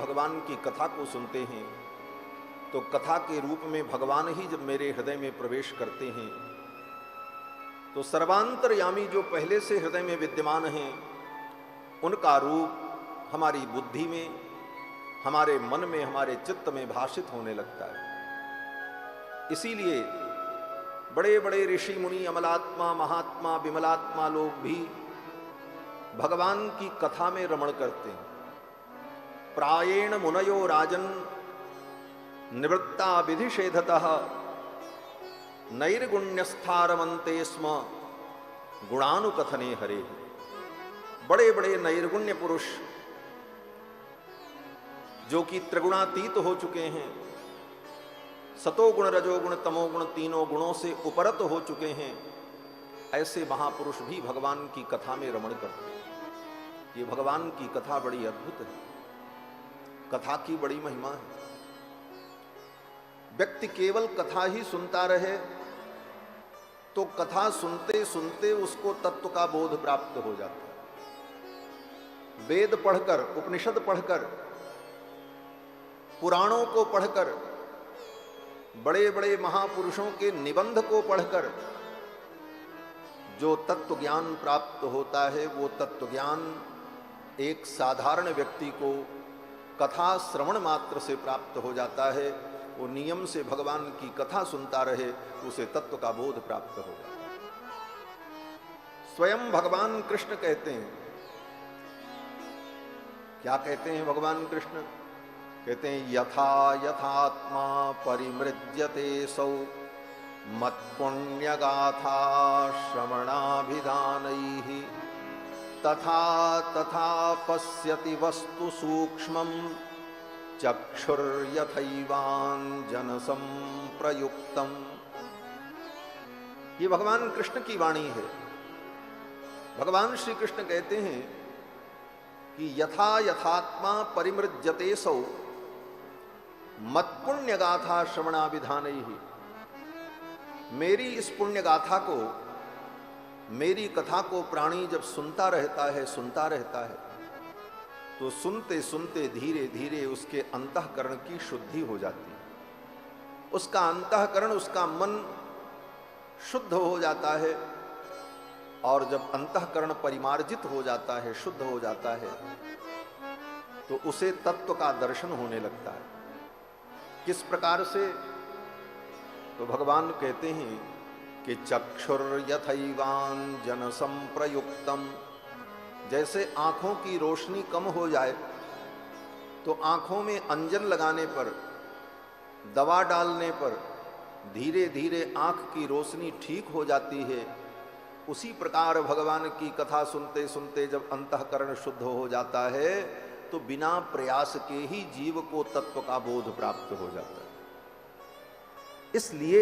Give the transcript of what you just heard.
भगवान की कथा को सुनते हैं तो कथा के रूप में भगवान ही जब मेरे हृदय में प्रवेश करते हैं तो सर्वांतरयामी जो पहले से हृदय में विद्यमान हैं उनका रूप हमारी बुद्धि में, हमारे मन में, हमारे चित्त में भाषित होने लगता है। इसीलिए बड़े बड़े ऋषि मुनि, अमलात्मा, महात्मा, विमलात्मा लोग भी भगवान की कथा में रमण करते हैं। प्रायेण मुनयो राजन निवृत्ता विधिषेधतः नैर्गुण्यस्थारमन्ते स्म गुणानुकथने हरे। बड़े बड़े नैर्गुण्य पुरुष जो कि त्रिगुणातीत हो चुके हैं, सतोगुण, रजोगुण, तमोगुण, तीनों गुणों से उपरत हो चुके हैं, ऐसे महापुरुष भी भगवान की कथा में रमण करते हैं। ये भगवान की कथा बड़ी अद्भुत है, कथा की बड़ी महिमा है। व्यक्ति केवल कथा ही सुनता रहे तो कथा सुनते सुनते उसको तत्व का बोध प्राप्त हो जाता है। वेद पढ़कर, उपनिषद पढ़कर, पुराणों को पढ़कर, बड़े बड़े महापुरुषों के निबंध को पढ़कर जो तत्व ज्ञान प्राप्त होता है वो तत्व ज्ञान एक साधारण व्यक्ति को कथा श्रवण मात्र से प्राप्त हो जाता है। वो नियम से भगवान की कथा सुनता रहे तो उसे तत्व का बोध प्राप्त होगा। स्वयं भगवान कृष्ण कहते हैं, क्या कहते हैं भगवान कृष्ण? कहते हैं यथा यथात्मा परिमृज्यते सौ मत्पुण्यगाथा श्रवणाभिधानैः तथा तथा पश्यति वस्तु सूक्ष्मम् चक्षुर्यथैवाञ्जन संप्रयुक्तम्। ये भगवान कृष्ण की वाणी है। भगवान श्री कृष्ण कहते हैं कि यथा यथात्मा परिमृज्यते सौ मत्पुण्य गाथा श्रवणाभिधानैः। मेरी इस पुण्य गाथा को, मेरी कथा को प्राणी जब सुनता रहता है तो सुनते सुनते धीरे धीरे उसके अंतःकरण की शुद्धि हो जाती है। उसका अंतःकरण, उसका मन शुद्ध हो जाता है और जब अंतःकरण परिमार्जित हो जाता है, शुद्ध हो जाता है तो उसे तत्व का दर्शन होने लगता है। किस प्रकार से? तो भगवान कहते हैं कि चक्षुर्यथैवाञ्जन संप्रयुक्तम। जैसे आंखों की रोशनी कम हो जाए तो आंखों में अंजन लगाने पर, दवा डालने पर धीरे धीरे आंख की रोशनी ठीक हो जाती है। उसी प्रकार भगवान की कथा सुनते सुनते जब अंतःकरण शुद्ध हो जाता है तो बिना प्रयास के ही जीव को तत्व का बोध प्राप्त हो जाता है। इसलिए